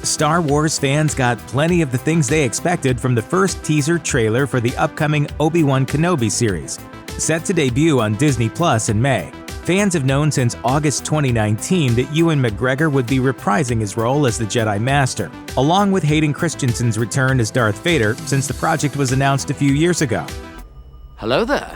Star Wars fans got plenty of the things they expected from the first teaser trailer for the upcoming Obi-Wan Kenobi series. Set to debut on Disney Plus in May, fans have known since August 2019 that Ewan McGregor would be reprising his role as the Jedi Master, along with Hayden Christensen's return as Darth Vader since the project was announced a few years ago. Hello there.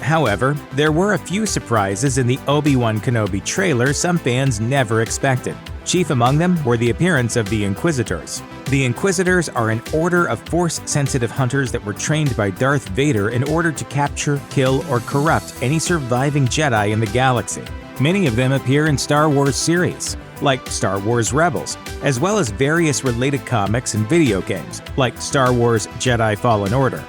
However, there were a few surprises in the Obi-Wan Kenobi trailer some fans never expected. Chief among them were the appearance of the Inquisitors. The Inquisitors are an order of Force-sensitive hunters that were trained by Darth Vader in order to capture, kill, or corrupt any surviving Jedi in the galaxy. Many of them appear in Star Wars series, like Star Wars Rebels, as well as various related comics and video games, like Star Wars Jedi Fallen Order.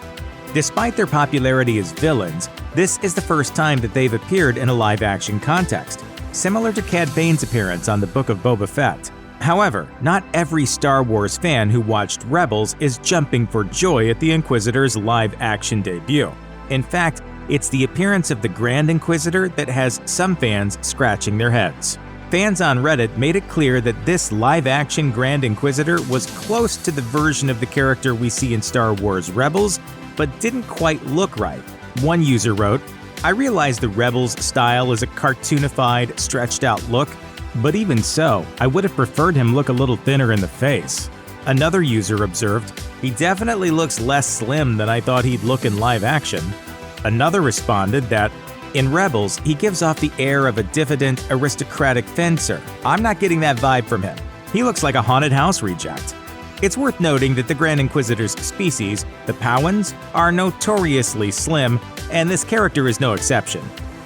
Despite their popularity as villains, this is the first time that they've appeared in a live-action context, similar to Cad Bane's appearance on the Book of Boba Fett. However, not every Star Wars fan who watched Rebels is jumping for joy at the Inquisitor's live-action debut. In fact, it's the appearance of the Grand Inquisitor that has some fans scratching their heads. Fans on Reddit made it clear that this live-action Grand Inquisitor was close to the version of the character we see in Star Wars Rebels, but didn't quite look right. One user wrote, "I realize the Rebels style is a cartoonified, stretched-out look, but even so, I would have preferred him look a little thinner in the face." Another user observed, "He definitely looks less slim than I thought he'd look in live action." Another responded that, "In Rebels, he gives off the air of a diffident, aristocratic fencer. I'm not getting that vibe from him. He looks like a haunted house reject." It's worth noting that the Grand Inquisitor's species, the Powans, are notoriously slim, and this character is no exception.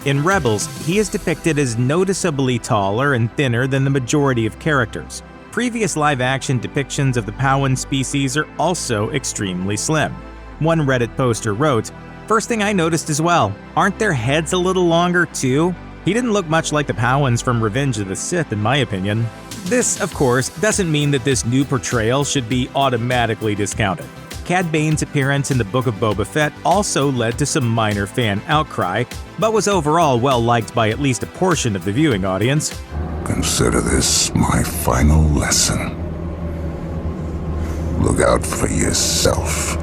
In Rebels, he is depicted as noticeably taller and thinner than the majority of characters. Previous live-action depictions of the Powan species are also extremely slim. One Reddit poster wrote, "First thing I noticed as well, aren't their heads a little longer too? He didn't look much like the Powans from Revenge of the Sith in my opinion." This, of course, doesn't mean that this new portrayal should be automatically discounted. Cad Bane's appearance in the Book of Boba Fett also led to some minor fan outcry, but was overall well-liked by at least a portion of the viewing audience. Consider this my final lesson. Look out for yourself.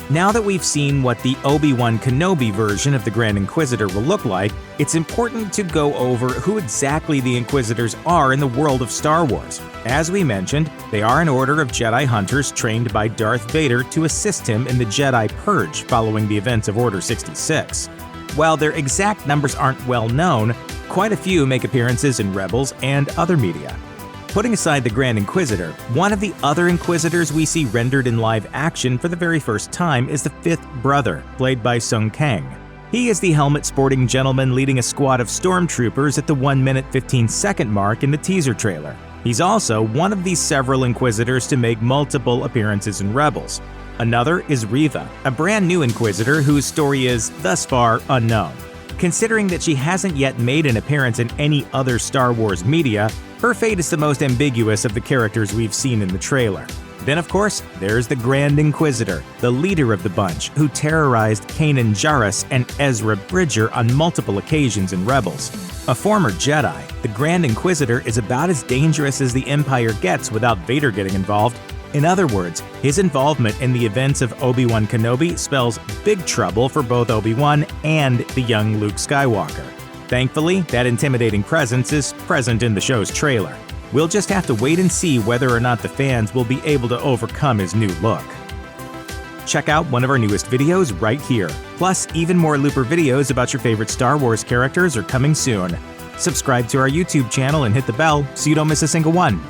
Now that we've seen what the Obi-Wan Kenobi version of the Grand Inquisitor will look like, it's important to go over who exactly the Inquisitors are in the world of Star Wars. As we mentioned, they are an order of Jedi hunters trained by Darth Vader to assist him in the Jedi Purge following the events of Order 66. While their exact numbers aren't well known, quite a few make appearances in Rebels and other media. Putting aside the Grand Inquisitor, one of the other Inquisitors we see rendered in live action for the very first time is the fifth brother, played by Sung Kang. He is the helmet-sporting gentleman leading a squad of stormtroopers at the 1-minute 15-second mark in the teaser trailer. He's also one of the several Inquisitors to make multiple appearances in Rebels. Another is Reva, a brand new Inquisitor whose story is, thus far, unknown. Considering that she hasn't yet made an appearance in any other Star Wars media, her fate is the most ambiguous of the characters we've seen in the trailer. Then, of course, there's the Grand Inquisitor, the leader of the bunch, who terrorized Kanan Jarrus and Ezra Bridger on multiple occasions in Rebels. A former Jedi, the Grand Inquisitor is about as dangerous as the Empire gets without Vader getting involved. In other words, his involvement in the events of Obi-Wan Kenobi spells big trouble for both Obi-Wan and the young Luke Skywalker. Thankfully, that intimidating presence is present in the show's trailer. We'll just have to wait and see whether or not the fans will be able to overcome his new look. Check out one of our newest videos right here. Plus, even more Looper videos about your favorite Star Wars characters are coming soon. Subscribe to our YouTube channel and hit the bell so you don't miss a single one.